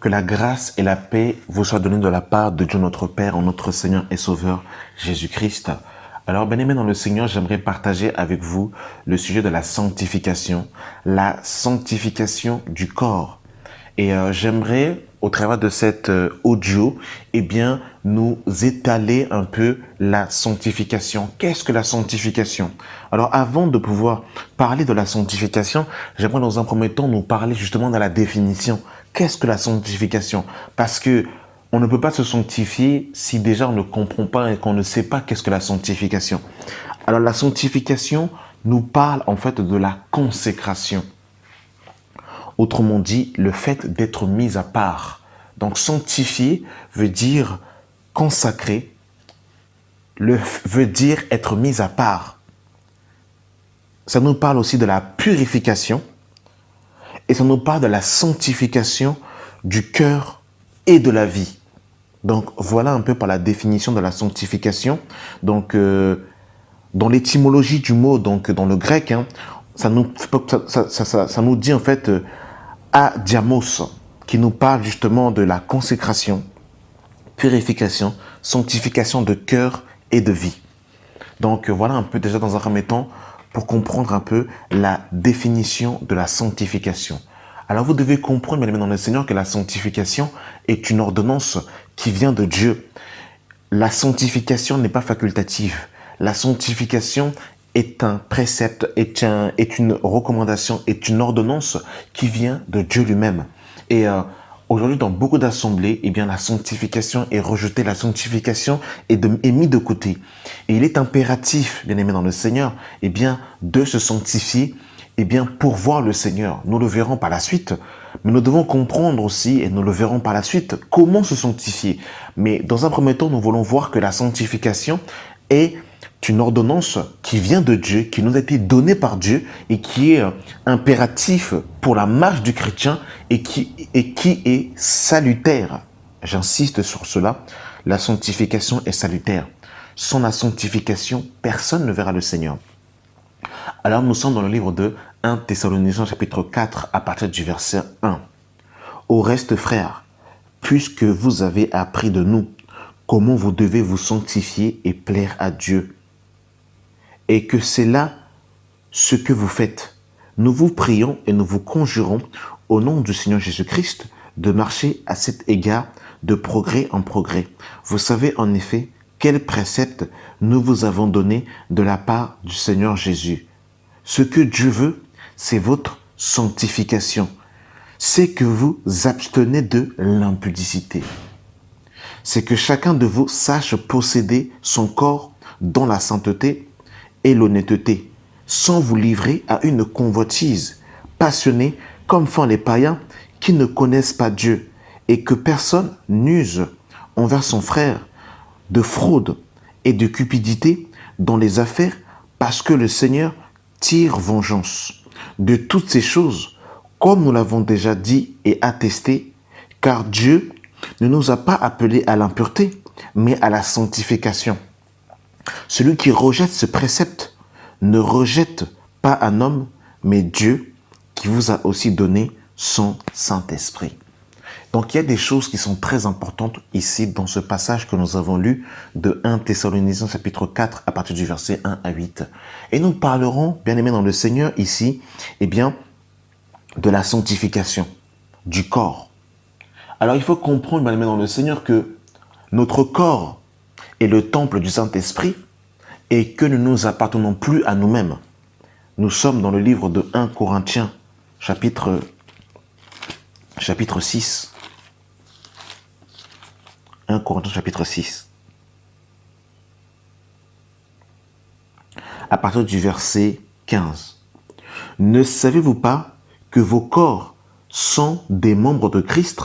Que la grâce et la paix vous soient données de la part de Dieu notre Père, notre Seigneur et Sauveur Jésus-Christ. Alors, bien-aimés dans le Seigneur, j'aimerais partager avec vous le sujet de la sanctification du corps. Et j'aimerais, au travers de cet audio, nous étaler un peu la sanctification. Qu'est-ce que la sanctification? Alors, avant de pouvoir parler de la sanctification, j'aimerais dans un premier temps nous parler justement de la définition. Qu'est-ce que la sanctification? Parce que on ne peut pas se sanctifier si déjà on ne comprend pas et qu'on ne sait pas qu'est-ce que la sanctification. Alors, la sanctification nous parle en fait de la consécration. Autrement dit, le fait d'être mis à part. Donc, sanctifier veut dire consacrer, veut dire être mis à part. Ça nous parle aussi de la purification et ça nous parle de la sanctification du cœur et de la vie. Donc, voilà un peu par la définition de la sanctification. Donc, dans l'étymologie du mot, donc dans le grec, ça nous dit en fait adiamos, qui nous parle justement de la consécration, purification, sanctification de cœur et de vie. Donc voilà un peu déjà dans un premier temps pour comprendre un peu la définition de la sanctification. Alors vous devez comprendre, bien aimés dans le Seigneur, que la sanctification est une ordonnance qui vient de Dieu. La sanctification n'est pas facultative. La sanctification est un précepte, est une recommandation, est une ordonnance qui vient de Dieu lui-même. Et aujourd'hui, dans beaucoup d'assemblées, la sanctification est rejetée, la sanctification est mise de côté. Et il est impératif, bien aimé dans le Seigneur, de se sanctifier, pour voir le Seigneur. Nous le verrons par la suite, mais nous devons comprendre aussi, et nous le verrons par la suite, comment se sanctifier. Mais dans un premier temps, nous voulons voir que la sanctification est une ordonnance qui vient de Dieu, qui nous a été donnée par Dieu et qui est impératif pour la marche du chrétien et qui est salutaire. J'insiste sur cela, la sanctification est salutaire. Sans la sanctification, personne ne verra le Seigneur. Alors nous sommes dans le livre de 1 Thessaloniciens chapitre 4 à partir du verset 1. Au reste, frères, puisque vous avez appris de nous comment vous devez vous sanctifier et plaire à Dieu, et que c'est là ce que vous faites. Nous vous prions et nous vous conjurons au nom du Seigneur Jésus-Christ de marcher à cet égard de progrès en progrès. Vous savez en effet quels préceptes nous vous avons donnés de la part du Seigneur Jésus. Ce que Dieu veut, c'est votre sanctification. C'est que vous abstenez de l'impudicité. C'est que chacun de vous sache posséder son corps dans la sainteté et l'honnêteté, sans vous livrer à une convoitise passionnée comme font les païens qui ne connaissent pas Dieu, et que personne n'use envers son frère de fraude et de cupidité dans les affaires, parce que le Seigneur tire vengeance de toutes ces choses, comme nous l'avons déjà dit et attesté, car Dieu ne nous a pas appelés à l'impureté, mais à la sanctification. Celui qui rejette ce précepte ne rejette pas un homme, mais Dieu qui vous a aussi donné son Saint-Esprit. Donc il y a des choses qui sont très importantes ici dans ce passage que nous avons lu de 1 Thessaloniciens chapitre 4 à partir du verset 1 à 8. Et nous parlerons, bien aimés dans le Seigneur, ici, de la sanctification du corps. Alors il faut comprendre, bien aimés dans le Seigneur, que notre corps est le temple du Saint-Esprit et que nous ne nous appartenons plus à nous-mêmes. Nous sommes dans le livre de 1 Corinthiens, chapitre 6. 1 Corinthiens, chapitre 6. À partir du verset 15. Ne savez-vous pas que vos corps sont des membres de Christ?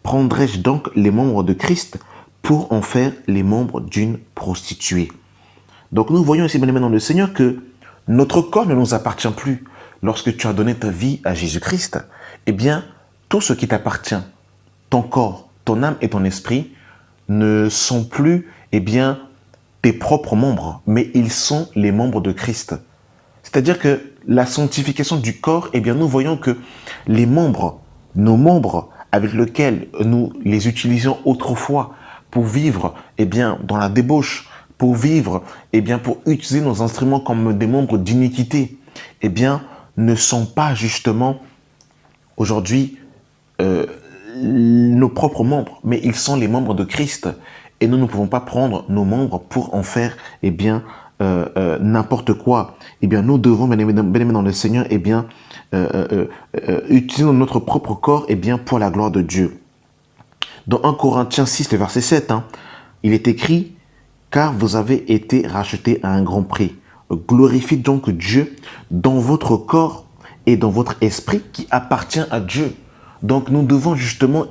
Prendrais-je donc les membres de Christ pour en faire les membres d'une prostituée? Donc nous voyons ici, bien aimés dans le Seigneur, que notre corps ne nous appartient plus. Lorsque tu as donné ta vie à Jésus-Christ, tout ce qui t'appartient, ton corps, ton âme et ton esprit, ne sont plus, tes propres membres, mais ils sont les membres de Christ. C'est-à-dire que la sanctification du corps, nous voyons que les membres, nos membres avec lequel nous les utilisions autrefois pour vivre dans la débauche, pour vivre, pour utiliser nos instruments comme des membres d'iniquité, ne sont pas justement aujourd'hui nos propres membres, mais ils sont les membres de Christ. Et nous ne pouvons pas prendre nos membres pour en faire n'importe quoi. Nous devons, bien aimés dans le Seigneur, utiliser notre propre corps pour la gloire de Dieu. Dans 1 Corinthiens 6, le verset 7, il est écrit « Car vous avez été rachetés à un grand prix. Glorifiez donc Dieu dans votre corps et dans votre esprit qui appartient à Dieu. » Donc nous devons justement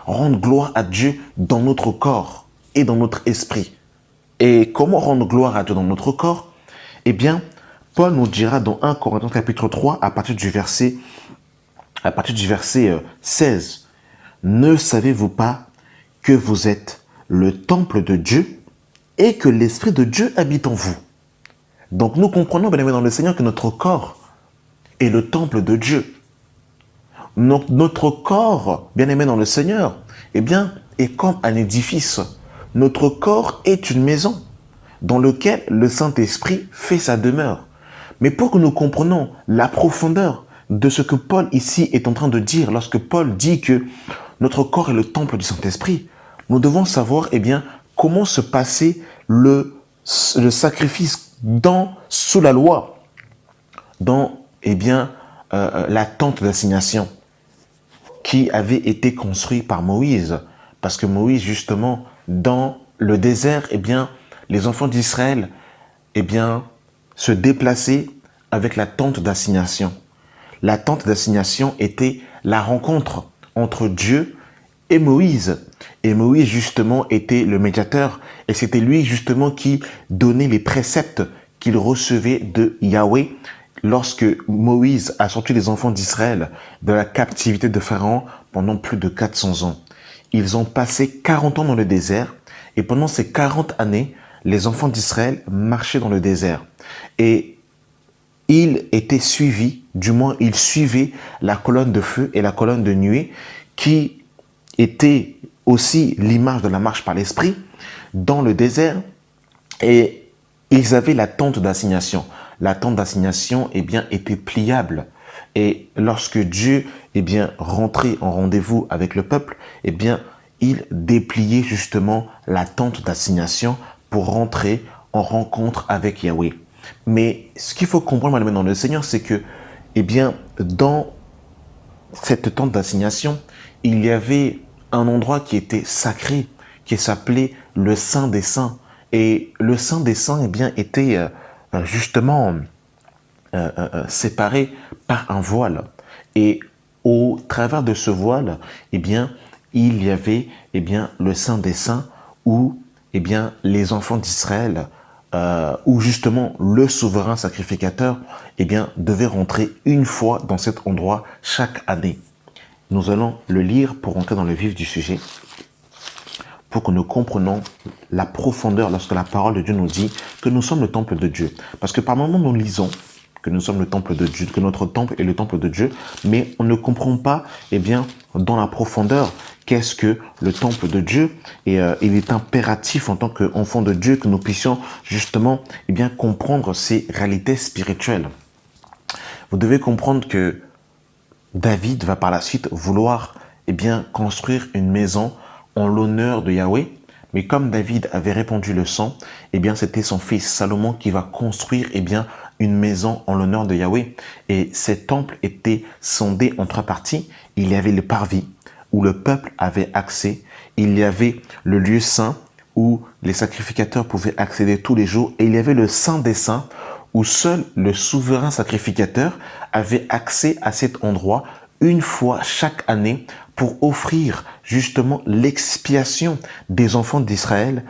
rendre gloire à Dieu dans notre corps et dans notre esprit. Et comment rendre gloire à Dieu dans notre corps? Paul nous dira dans 1 Corinthiens chapitre 3 à partir du verset 16. Ne savez-vous pas que vous êtes le temple de Dieu et que l'Esprit de Dieu habite en vous? Donc nous comprenons, bien aimés dans le Seigneur, que notre corps est le temple de Dieu. Notre corps, bien aimé dans le Seigneur, est comme un édifice. Notre corps est une maison dans laquelle le Saint-Esprit fait sa demeure. Mais pour que nous comprenions la profondeur de ce que Paul ici est en train de dire, lorsque Paul dit que notre corps est le temple du Saint-Esprit, nous devons savoir comment se passait le sacrifice sous la loi, dans la tente d'assignation qui avait été construite par Moïse. Parce que Moïse, justement, dans le désert, les enfants d'Israël se déplaçaient avec la tente d'assignation. La tente d'assignation était la rencontre entre Dieu et Moïse. Et Moïse, justement, était le médiateur. Et c'était lui, justement, qui donnait les préceptes qu'il recevait de Yahweh lorsque Moïse a sorti les enfants d'Israël de la captivité de Pharaon pendant plus de 400 ans. Ils ont passé 40 ans dans le désert. Et pendant ces 40 années, les enfants d'Israël marchaient dans le désert. Et ils étaient suivis, du moins ils suivaient la colonne de feu et la colonne de nuée qui était aussi l'image de la marche par l'esprit dans le désert. Et ils avaient la tente d'assignation. La tente d'assignation était pliable. Et lorsque Dieu rentrait en rendez-vous avec le peuple, il dépliait justement la tente d'assignation pour rentrer en rencontre avec Yahweh. Mais ce qu'il faut comprendre dans le Seigneur, c'est que dans cette tente d'assignation, il y avait un endroit qui était sacré, qui s'appelait le Saint des Saints. Et le Saint des Saints était justement séparé par un voile. Et au travers de ce voile, il y avait le Saint des Saints où les enfants d'Israël, où justement le souverain sacrificateur devait rentrer une fois dans cet endroit chaque année. Nous allons le lire pour entrer dans le vif du sujet, pour que nous comprenions la profondeur lorsque la parole de Dieu nous dit que nous sommes le temple de Dieu. Parce que par moments, nous lisons que nous sommes le temple de Dieu, que notre temple est le temple de Dieu, mais on ne comprend pas, dans la profondeur, qu'est-ce que le temple de Dieu. Et il est impératif en tant qu'enfant de Dieu que nous puissions justement comprendre ces réalités spirituelles. Vous devez comprendre que David va par la suite vouloir construire une maison en l'honneur de Yahweh. Mais comme David avait répandu le sang, c'était son fils Salomon qui va construire une maison en l'honneur de Yahweh. Et ce temple était scindé en 3 parties. Il y avait le parvis où le peuple avait accès. Il y avait le lieu saint où les sacrificateurs pouvaient accéder tous les jours. Et il y avait le Saint des Saints où seul le souverain sacrificateur avait accès à cet endroit une fois chaque année pour offrir justement l'expiation des enfants d'Israël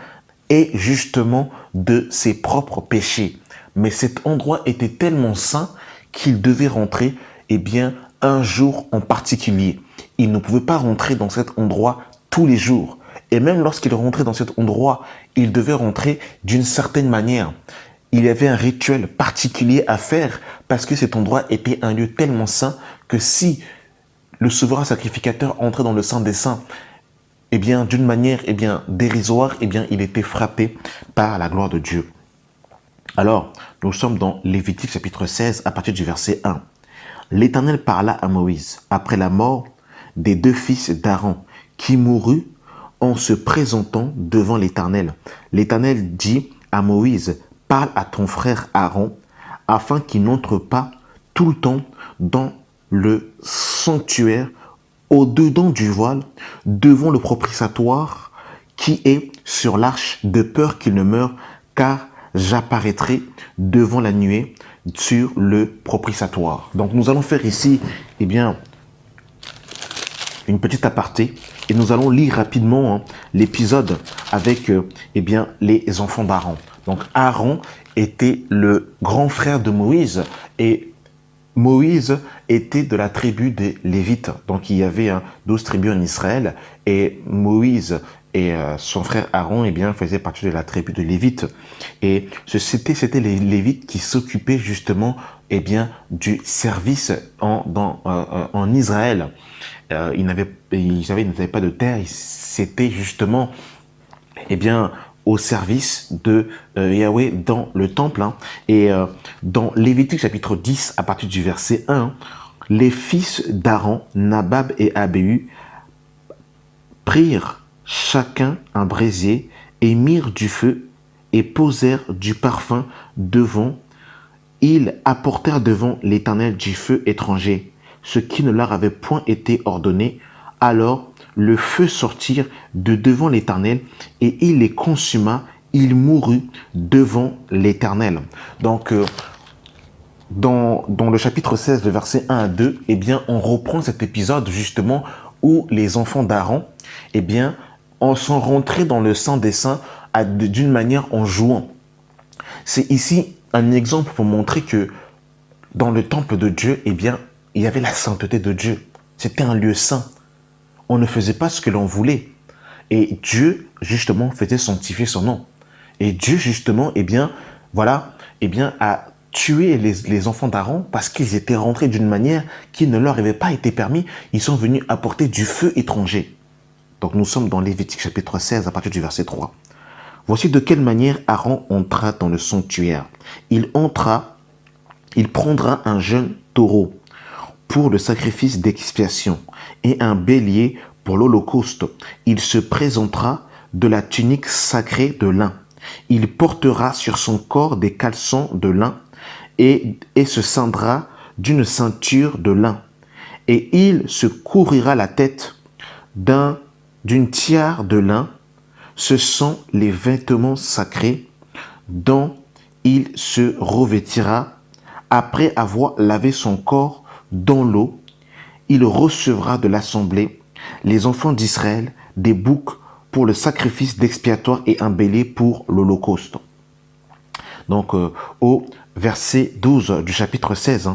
et justement de ses propres péchés. Mais cet endroit était tellement saint qu'il devait rentrer un jour en particulier. Il ne pouvait pas rentrer dans cet endroit tous les jours. Et même lorsqu'il rentrait dans cet endroit, il devait rentrer d'une certaine manière. Il y avait un rituel particulier à faire parce que cet endroit était un lieu tellement saint que si le souverain sacrificateur entrait dans le Saint des Saints, eh bien, d'une manière dérisoire, eh bien, il était frappé par la gloire de Dieu. Alors, nous sommes dans Lévitique chapitre 16 à partir du verset 1. L'Éternel parla à Moïse après la mort des 2 fils d'Aaron qui mourut en se présentant devant l'Éternel. L'Éternel dit à Moïse, parle à ton frère Aaron afin qu'il n'entre pas tout le temps dans le sanctuaire au-dedans du voile devant le propitiatoire qui est sur l'arche, de peur qu'il ne meure, car j'apparaîtrai devant la nuée sur le propitiatoire. Donc nous allons faire ici, eh bien, une petite aparté et nous allons lire rapidement l'épisode avec eh bien, les enfants d'Aaron. Donc Aaron était le grand frère de Moïse et Moïse était de la tribu des Lévites. Donc il y avait 12 tribus en Israël et Moïse et son frère Aaron eh bien, faisaient partie de la tribu de Lévites. Et c'était les Lévites qui s'occupaient justement eh bien, du service en Israël. Ils n'avaient pas de terre, c'était justement eh bien, au service de Yahweh dans le temple. Et dans Lévitique chapitre 10, à partir du verset 1, les fils d'Aaron, Nabab et Abihu, prirent chacun un brasier et mirent du feu et posèrent du parfum devant. Ils apportèrent devant l'Éternel du feu étranger, ce qui ne leur avait point été ordonné. Alors le feu sortit de devant l'Éternel et il les consuma. Il mourut devant l'Éternel. Donc, dans le chapitre 16, le verset 1 à 2, eh bien, on reprend cet épisode justement où les enfants d'Aaron, eh bien, sont rentrés dans le Saint des Saints d'une manière en jouant. C'est ici un exemple pour montrer que dans le temple de Dieu, eh bien, il y avait la sainteté de Dieu. C'était un lieu saint. On ne faisait pas ce que l'on voulait. Et Dieu, justement, faisait sanctifier son nom. Et Dieu, justement, eh bien, voilà, eh bien, a tué les enfants d'Aaron parce qu'ils étaient rentrés d'une manière qui ne leur avait pas été permis. Ils sont venus apporter du feu étranger. Donc, nous sommes dans Lévitique chapitre 16 à partir du verset 3. Voici de quelle manière Aaron entra dans le sanctuaire. Il prendra un jeune taureau pour le sacrifice d'expiation et un bélier pour l'holocauste. Il se présentera de la tunique sacrée de lin. Il portera sur son corps des caleçons de lin et se ceindra d'une ceinture de lin. Et il se couvrira la tête d'une tiare de lin. Ce sont les vêtements sacrés dont il se revêtira. Après avoir lavé son corps dans l'eau, il recevra de l'assemblée les enfants d'Israël des boucs pour le sacrifice d'expiatoire et un bélier pour l'holocauste. Donc au verset 12 du chapitre 16,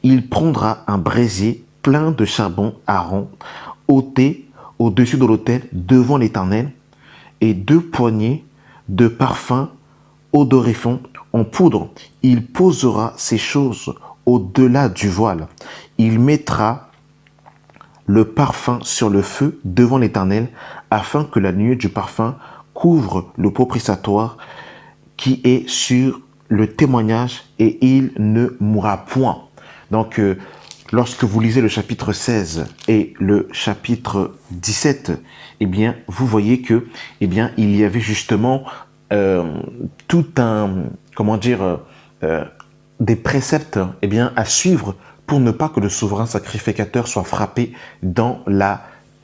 il prendra un brasier plein de charbon Aaron, ôté au-dessus de l'autel devant l'Éternel, et 2 poignées de parfum odorifont en poudre. Il posera ces choses au-delà du voile. Il mettra le parfum sur le feu devant l'Éternel, afin que la nuée du parfum couvre le propitiatoire qui est sur le témoignage, et il ne mourra point. Donc, lorsque vous lisez le chapitre 16 et le chapitre 17, eh bien, vous voyez que, eh bien, il y avait justement tout un, des préceptes, eh bien, à suivre pour ne pas que le souverain sacrificateur soit frappé dans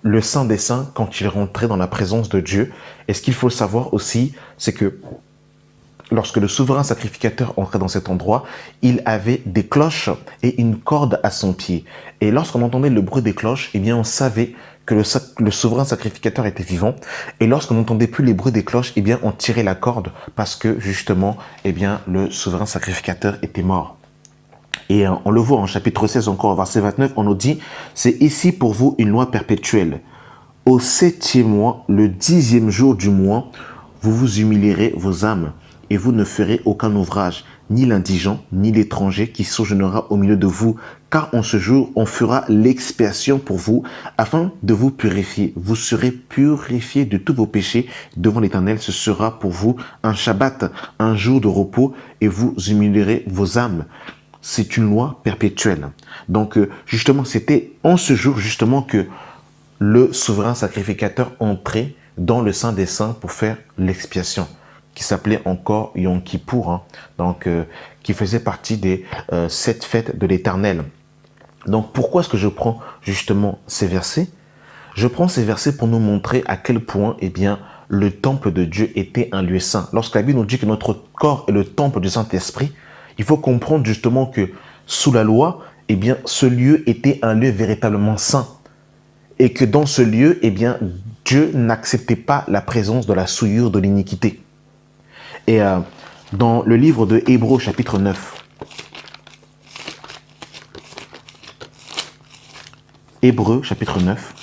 le Saint des Saints quand il rentrait dans la présence de Dieu. Et ce qu'il faut savoir aussi, c'est que lorsque le souverain sacrificateur entrait dans cet endroit, il avait des cloches et une corde à son pied. Et lorsqu'on entendait le bruit des cloches, eh bien, on savait que le souverain sacrificateur était vivant. Et lorsqu'on n'entendait plus les bruits des cloches, eh bien, on tirait la corde parce que, justement, eh bien, le souverain sacrificateur était mort. Et on le voit en chapitre 16 encore, verset 29, on nous dit, « C'est ici pour vous une loi perpétuelle. Au 7e mois, le 10e jour du mois, vous vous humilierez vos âmes et vous ne ferez aucun ouvrage, ni l'indigent, ni l'étranger qui sojournera au milieu de vous, car en ce jour, on fera l'expiation pour vous, afin de vous purifier. Vous serez purifiés de tous vos péchés devant l'Éternel. Ce sera pour vous un Shabbat, un jour de repos, et vous humilierez vos âmes. C'est une loi perpétuelle. Donc, justement, c'était en ce jour, justement, que le souverain sacrificateur entrait dans le Saint des Saints pour faire l'expiation, qui s'appelait encore Yom Kippour, hein, donc qui faisait partie des 7 fêtes de l'Éternel. Donc pourquoi est-ce que je prends justement ces versets? Je prends ces versets pour nous montrer à quel point le temple de Dieu était un lieu saint. Lorsque la Bible nous dit que notre corps est le temple du Saint-Esprit, il faut comprendre justement que sous la loi, ce lieu était un lieu véritablement saint. Et que dans ce lieu, Dieu n'acceptait pas la présence de la souillure de l'iniquité. Et dans le livre de Hébreux, chapitre 9, Hébreux, chapitre 9,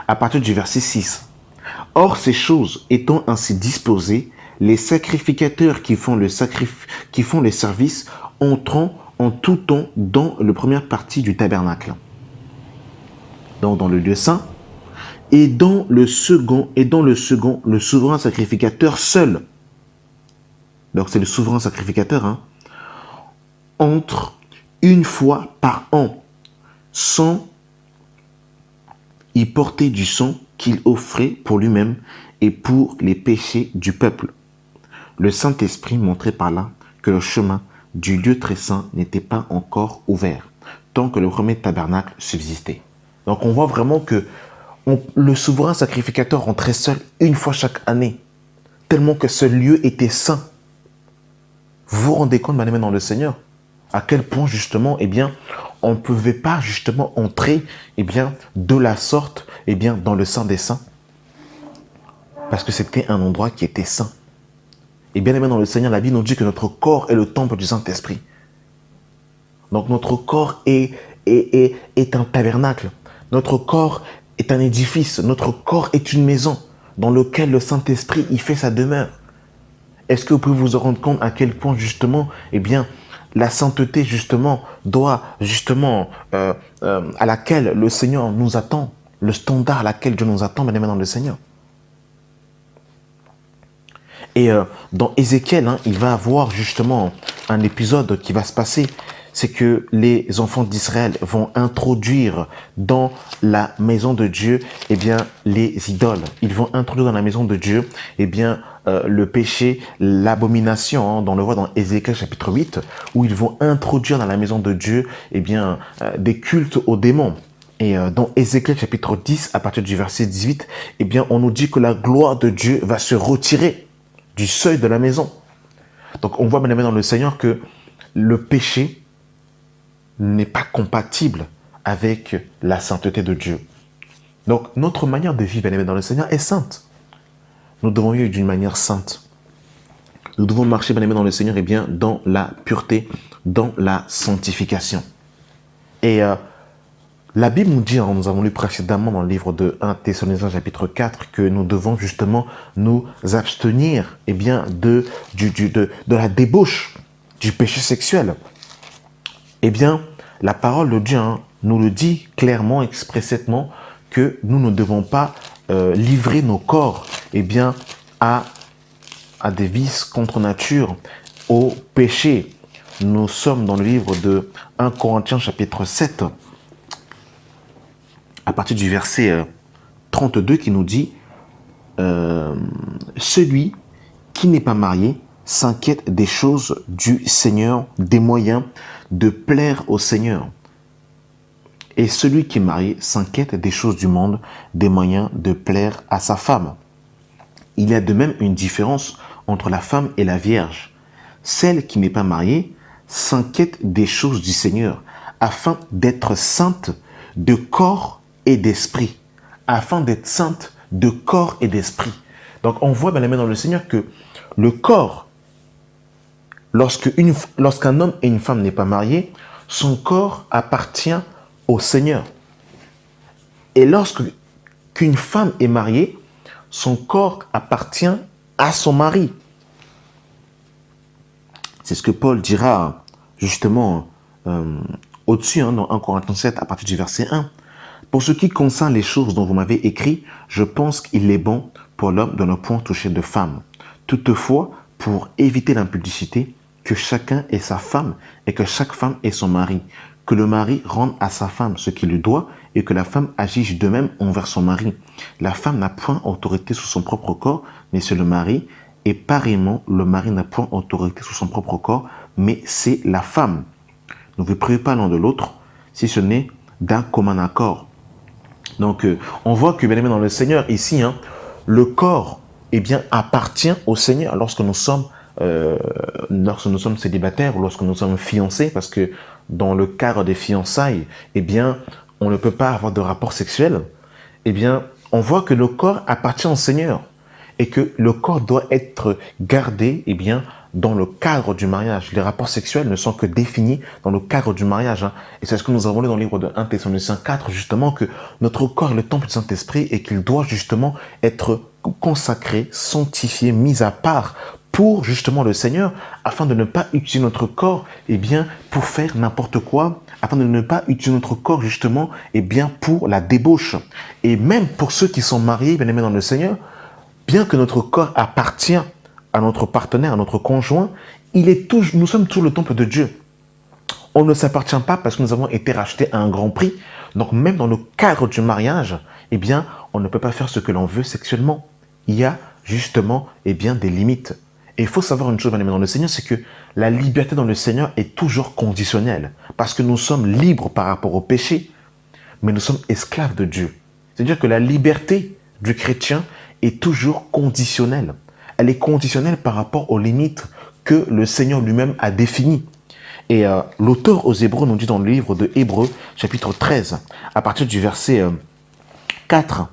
à partir du verset 6. Or, ces choses étant ainsi disposées, les sacrificateurs qui font le service entrant en tout temps dans la première partie du tabernacle, donc dans le lieu saint, et dans le second, le souverain sacrificateur seul. Donc c'est le souverain sacrificateur, hein, entre une fois par an, sans y porter du sang qu'il offrait pour lui-même et pour les péchés du peuple. Le Saint-Esprit montrait par là que le chemin du lieu très saint n'était pas encore ouvert, tant que le premier tabernacle subsistait. Donc on voit vraiment que le souverain sacrificateur rentrait seul une fois chaque année, tellement que ce lieu était saint. Vous vous rendez compte, bien-aimés dans le Seigneur, à quel point justement, on ne pouvait pas justement entrer, de la sorte, dans le Saint des Saints, parce que c'était un endroit qui était saint. Et bien-aimés dans le Seigneur, la Bible nous dit que notre corps est le temple du Saint-Esprit. Donc notre corps est un tabernacle. Notre corps est un édifice. Notre corps est une maison dans laquelle le Saint-Esprit y fait sa demeure. Est-ce que vous pouvez vous rendre compte à quel point justement, la sainteté justement doit justement à laquelle le Seigneur nous attend, le standard à laquelle Dieu nous attend, bien aimé dans le Seigneur. Et dans Ézéchiel, il va avoir justement un épisode qui va se passer. C'est que les enfants d'Israël vont introduire dans la maison de Dieu, les idoles. Ils vont introduire dans la maison de Dieu, le péché, l'abomination, dont on le voit dans Ézéchiel chapitre 8, où ils vont introduire dans la maison de Dieu, des cultes aux démons. Et dans Ézéchiel chapitre 10, à partir du verset 18, on nous dit que la gloire de Dieu va se retirer du seuil de la maison. Donc on voit bien dans le Seigneur que le péché n'est pas compatible avec la sainteté de Dieu. Donc notre manière de vivre, bien aimé dans le Seigneur, est sainte. Nous devons vivre d'une manière sainte. Nous devons marcher, bien aimé dans le Seigneur, dans la pureté, dans la sanctification. Et la Bible nous dit, nous avons lu précédemment dans le livre de 1 Thessaloniciens chapitre 4, que nous devons justement nous abstenir de la débauche, du péché sexuel. La parole de Dieu nous le dit clairement, expressément, que nous ne devons pas livrer nos corps à des vices contre nature, au péché. Nous sommes dans le livre de 1 Corinthiens chapitre 7, à partir du verset 32, qui nous dit celui qui n'est pas marié s'inquiète des choses du Seigneur, des moyens de plaire au Seigneur. Et celui qui est marié s'inquiète des choses du monde, des moyens de plaire à sa femme. Il y a de même une différence entre la femme et la vierge. Celle qui n'est pas mariée s'inquiète des choses du Seigneur, afin d'être sainte de corps et d'esprit. Afin d'être sainte de corps et d'esprit. Donc on voit, bien aimé dans le Seigneur, que le corps, lorsqu'un homme et une femme n'est pas marié, son corps appartient au Seigneur. Et lorsqu'une femme est mariée, son corps appartient à son mari. C'est ce que Paul dira justement au-dessus, dans 1 Corinthiens 7, à partir du verset 1. Pour ce qui concerne les choses dont vous m'avez écrit, je pense qu'il est bon pour l'homme de ne point toucher de femme. Toutefois, pour éviter l'impudicité, que chacun ait sa femme et que chaque femme ait son mari. Que le mari rende à sa femme ce qu'il lui doit et que la femme agisse de même envers son mari. La femme n'a point autorité sur son propre corps, mais c'est le mari. Et pareillement, le mari n'a point autorité sur son propre corps, mais c'est la femme. Ne vous privez pas l'un de l'autre, si ce n'est d'un commun accord. Donc, on voit que, bien aimé dans le Seigneur, ici, le corps, appartient au Seigneur lorsque nous sommes célibataires ou lorsque nous sommes fiancés, parce que dans le cadre des fiançailles, on ne peut pas avoir de rapport sexuel. On voit que le corps appartient au Seigneur et que le corps doit être gardé, dans le cadre du mariage. Les rapports sexuels ne sont que définis dans le cadre du mariage. Et c'est ce que nous avons lu dans le livre de 1 Thessaloniciens 4, justement, que notre corps est le temple du Saint-Esprit et qu'il doit justement être consacré, sanctifié, mis à part pour justement le Seigneur, afin de ne pas utiliser notre corps pour faire n'importe quoi, afin de ne pas utiliser notre corps justement pour la débauche. Et même pour ceux qui sont mariés, bien aimés dans le Seigneur, bien que notre corps appartient à notre partenaire, à notre conjoint, nous sommes toujours le temple de Dieu. On ne s'appartient pas parce que nous avons été rachetés à un grand prix. Donc même dans le cadre du mariage, on ne peut pas faire ce que l'on veut sexuellement. Il y a justement des limites. Et il faut savoir une chose, bien aimé dans le Seigneur, c'est que la liberté dans le Seigneur est toujours conditionnelle. Parce que nous sommes libres par rapport au péché, mais nous sommes esclaves de Dieu. C'est-à-dire que la liberté du chrétien est toujours conditionnelle. Elle est conditionnelle par rapport aux limites que le Seigneur lui-même a définies. Et l'auteur aux Hébreux nous dit dans le livre de Hébreux, chapitre 13, à partir du verset 4,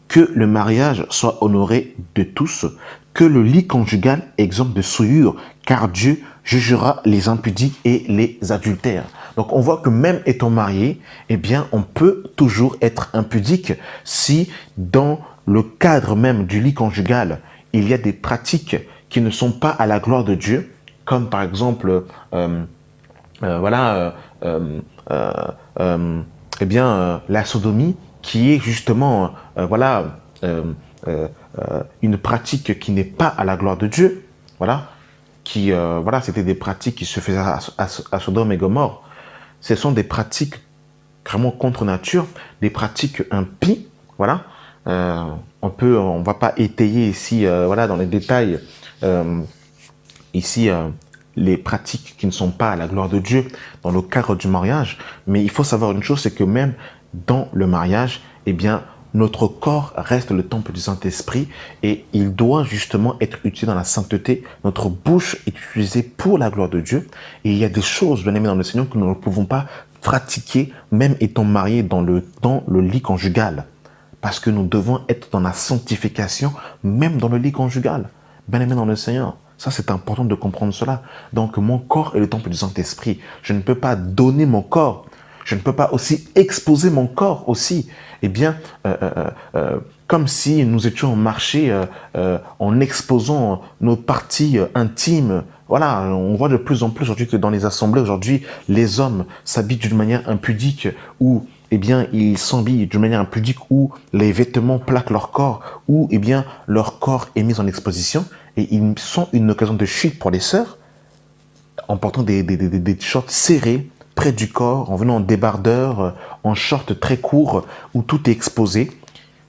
que le mariage soit honoré de tous, que le lit conjugal exempte de souillure, car Dieu jugera les impudiques et les adultères. Donc on voit que même étant marié, on peut toujours être impudique si dans le cadre même du lit conjugal, il y a des pratiques qui ne sont pas à la gloire de Dieu, comme par exemple, la sodomie, qui est justement, une pratique qui n'est pas à la gloire de Dieu, c'était des pratiques qui se faisaient à Sodome et Gomorrhe. Ce sont des pratiques vraiment contre nature, des pratiques impies, on va pas étayer ici, dans les détails, les pratiques qui ne sont pas à la gloire de Dieu dans le cadre du mariage. Mais il faut savoir une chose, c'est que même dans le mariage, notre corps reste le temple du Saint-Esprit et il doit justement être utilisé dans la sainteté. Notre bouche est utilisée pour la gloire de Dieu. Et il y a des choses, bien aimés dans le Seigneur, que nous ne pouvons pas pratiquer, même étant mariés dans le lit conjugal. Parce que nous devons être dans la sanctification, même dans le lit conjugal. Bien aimé dans le Seigneur. Ça, c'est important de comprendre cela. Donc, mon corps est le temple du Saint-Esprit. Je ne peux pas donner mon corps. Je ne peux pas aussi exposer mon corps aussi. Comme si nous étions marchés en exposant nos parties intimes. On voit de plus en plus aujourd'hui que dans les assemblées, aujourd'hui, les hommes s'habillent d'une manière impudique ou ils s'habillent d'une manière impudique où les vêtements plaquent leur corps, où leur corps est mis en exposition et ils sont une occasion de chute pour les sœurs en portant des shorts serrés près du corps, en venant en débardeur, en short très court où tout est exposé.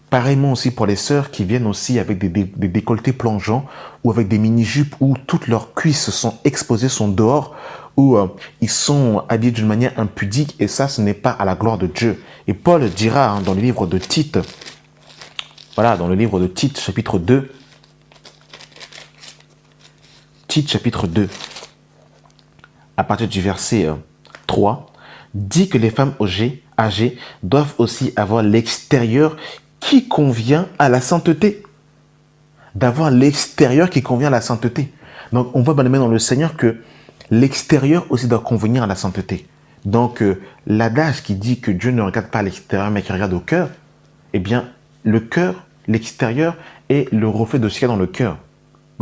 Pareillement aussi pour les sœurs qui viennent aussi avec des décolletés plongeants ou avec des mini-jupes où toutes leurs cuisses sont exposées, sont dehors, où ils sont habillés d'une manière impudique et ça, ce n'est pas à la gloire de Dieu. Et Paul dira dans le livre de Tite, dans le livre de Tite, chapitre 2, Tite, chapitre 2, à partir du verset 3, dit que les femmes âgées doivent aussi avoir l'extérieur qui convient à la sainteté. D'avoir l'extérieur qui convient à la sainteté. Donc, on voit bien aimé dans le Seigneur que l'extérieur aussi doit convenir à la sainteté. Donc, l'adage qui dit que Dieu ne regarde pas à l'extérieur, mais qu'il regarde au cœur, le cœur, l'extérieur est le reflet de ce qu'il y a dans le cœur.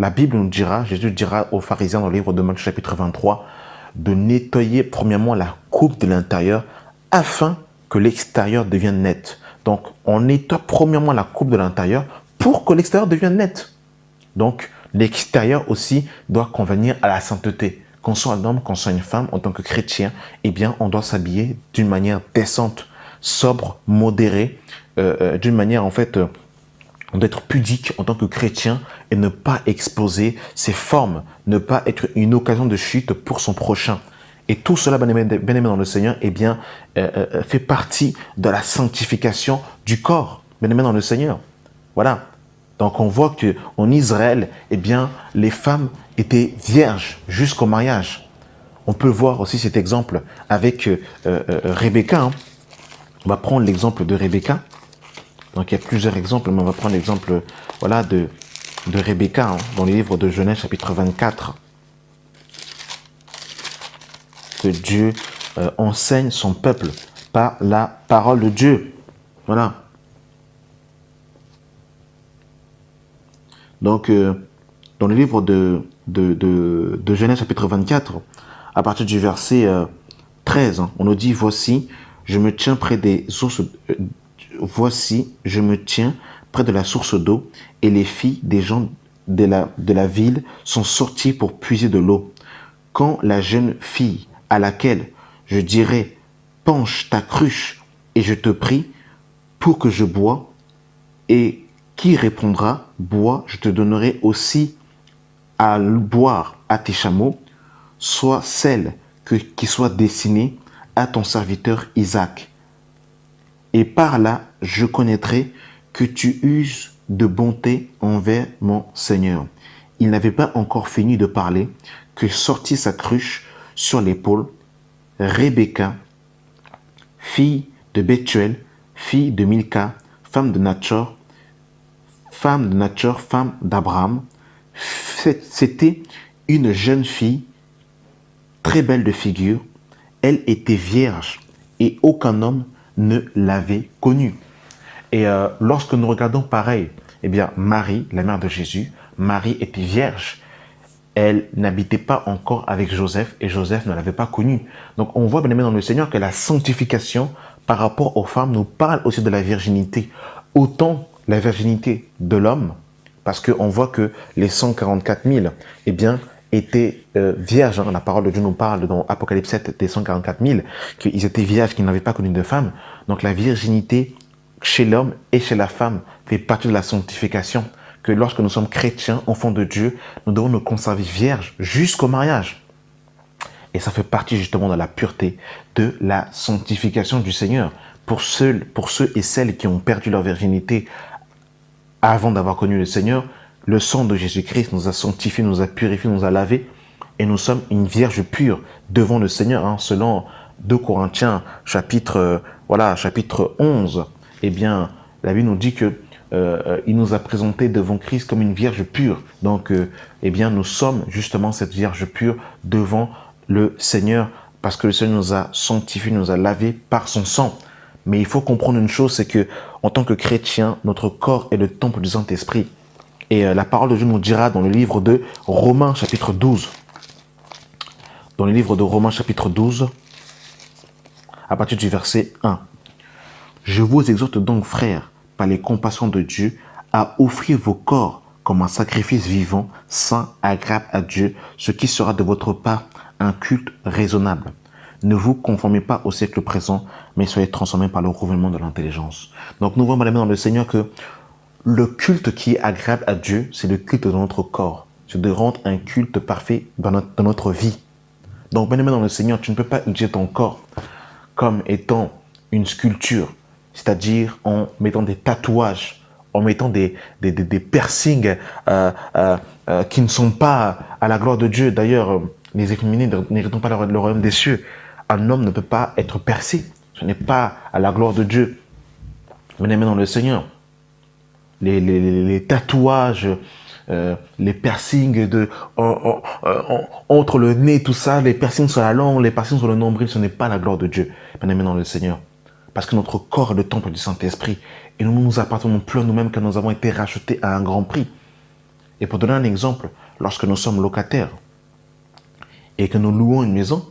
la Bible nous dira, Jésus dira aux pharisiens dans le livre de Matthieu chapitre 23, de nettoyer premièrement la coupe de l'intérieur afin que l'extérieur devienne net. Donc, on nettoie premièrement la coupe de l'intérieur pour que l'extérieur devienne net. Donc, l'extérieur aussi doit convenir à la sainteté. Qu'on soit un homme, qu'on soit une femme, en tant que chrétien, eh bien, on doit s'habiller d'une manière décente, sobre, modérée, d'une manière, en fait, d'être pudique en tant que chrétien et ne pas exposer ses formes, ne pas être une occasion de chute pour son prochain. Et tout cela, bien aimé dans le Seigneur, eh bien, fait partie de la sanctification du corps, bien aimé dans le Seigneur. Voilà. Donc, on voit qu'en Israël, eh bien, les femmes étaient vierges jusqu'au mariage. On peut voir aussi cet exemple avec Rebecca. Hein. On va prendre l'exemple de Rebecca. Donc, il y a plusieurs exemples, mais on va prendre l'exemple voilà, de Rebecca hein, dans le livre de Genèse, chapitre 24. Que Dieu enseigne son peuple par la parole de Dieu. Voilà. Donc, dans le livre de Genèse, chapitre 24, à partir du verset 13, hein, on nous dit, voici, je me tiens près des sources, voici, je me tiens près de la source d'eau, et les filles des gens de la ville sont sorties pour puiser de l'eau. Quand la jeune fille à laquelle je dirai, penche ta cruche, et je te prie pour que je bois, et qui répondra, bois, je te donnerai aussi à boire à tes chameaux, soit celle qui soit destinée à ton serviteur Isaac. Et par là, je connaîtrai que tu uses de bonté envers mon Seigneur. Il n'avait pas encore fini de parler que sortit sa cruche sur l'épaule Rebecca, fille de Bethuel, fille de Milca, femme de Nachor, femme d'Abraham. C'était une jeune fille très belle de figure. Elle était vierge et aucun homme ne l'avait connue. Et lorsque nous regardons pareil, eh bien Marie, la mère de Jésus, Marie était vierge. Elle n'habitait pas encore avec Joseph et Joseph ne l'avait pas connue. Donc on voit bien aimé dans le Seigneur que la sanctification par rapport aux femmes nous parle aussi de la virginité. Autant la virginité de l'homme, parce qu'on voit que les 144 000 eh bien, étaient vierges. Hein. La parole de Dieu nous parle dans Apocalypse 7 des 144 000 qu'ils étaient vierges, qu'ils n'avaient pas connu de femme. Donc la virginité chez l'homme et chez la femme fait partie de la sanctification. Que lorsque nous sommes chrétiens, enfants de Dieu, nous devons nous conserver vierges jusqu'au mariage. Et ça fait partie justement de la pureté, de la sanctification du Seigneur. Pour ceux et celles qui ont perdu leur virginité avant d'avoir connu le Seigneur, le sang de Jésus-Christ nous a sanctifiés, nous a purifiés, nous a lavés. Et nous sommes une vierge pure devant le Seigneur. Hein, selon 2 Corinthiens, chapitre 11, eh bien, la Bible nous dit que il nous a présenté devant Christ comme une vierge pure. Donc, eh bien, nous sommes justement cette vierge pure devant le Seigneur parce que le Seigneur nous a sanctifiés, nous a lavés par son sang. Mais il faut comprendre une chose, c'est que en tant que chrétien, notre corps est le temple du Saint-Esprit. Et la parole de Dieu nous dira dans le livre de Romains chapitre 12. Dans le livre de Romains chapitre 12, à partir du verset 1. Je vous exhorte donc, frères, par les compassions de Dieu, à offrir vos corps comme un sacrifice vivant, saint, agréable à Dieu, ce qui sera de votre part un culte raisonnable. Ne vous conformez pas au siècle présent, mais soyez transformés par le renouvellement de l'intelligence. Donc nous voyons dans le Seigneur que le culte qui est agréable à Dieu, c'est le culte de notre corps. C'est de rendre un culte parfait dans notre vie. Donc bien aimé dans le Seigneur, tu ne peux pas utiliser ton corps comme étant une sculpture, c'est-à-dire en mettant des tatouages, en mettant des piercings qui ne sont pas à la gloire de Dieu. D'ailleurs, les efféminés n'hériteront pas le royaume des cieux. Un homme ne peut pas être percé. Ce n'est pas à la gloire de Dieu. Bien aimé dans le Seigneur, les tatouages, les piercings entre le nez, tout ça, les piercings sur la langue, les piercings sur le nombril, ce n'est pas la gloire de Dieu. Bien aimé dans le Seigneur. Parce que notre corps est le temple du Saint-Esprit. Et nous ne nous appartenons plus à nous-mêmes car nous avons été rachetés à un grand prix. Et pour donner un exemple, lorsque nous sommes locataires et que nous louons une maison,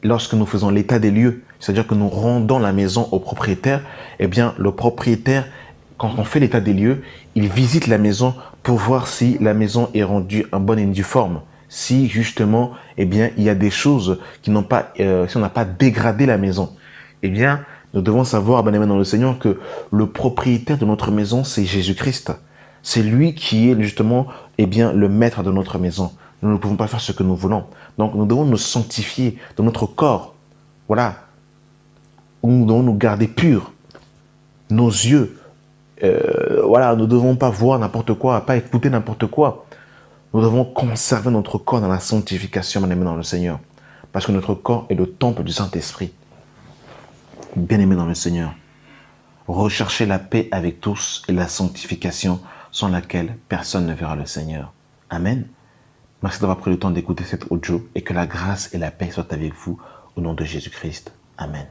lorsque nous faisons l'état des lieux, c'est-à-dire que nous rendons la maison au propriétaire, eh bien, le propriétaire, quand on fait l'état des lieux, il visite la maison pour voir si la maison est rendue en bonne et due forme. Si, justement, eh bien, il y a des choses qui n'ont pas, si on n'a pas dégradé la maison. Eh bien, nous devons savoir, bien aimé dans le Seigneur, que le propriétaire de notre maison, c'est Jésus-Christ. C'est lui qui est, justement, eh bien, le maître de notre maison. Nous ne pouvons pas faire ce que nous voulons. Donc, nous devons nous sanctifier dans notre corps. Voilà. Nous devons nous garder purs. Nos yeux. Voilà, nous ne devons pas voir n'importe quoi, pas écouter n'importe quoi. Nous devons conserver notre corps dans la sanctification, bien-aimé dans le Seigneur. Parce que notre corps est le temple du Saint-Esprit. Bien-aimé dans le Seigneur. Recherchez la paix avec tous et la sanctification sans laquelle personne ne verra le Seigneur. Amen. Merci d'avoir pris le temps d'écouter cet audio et que la grâce et la paix soient avec vous au nom de Jésus-Christ. Amen.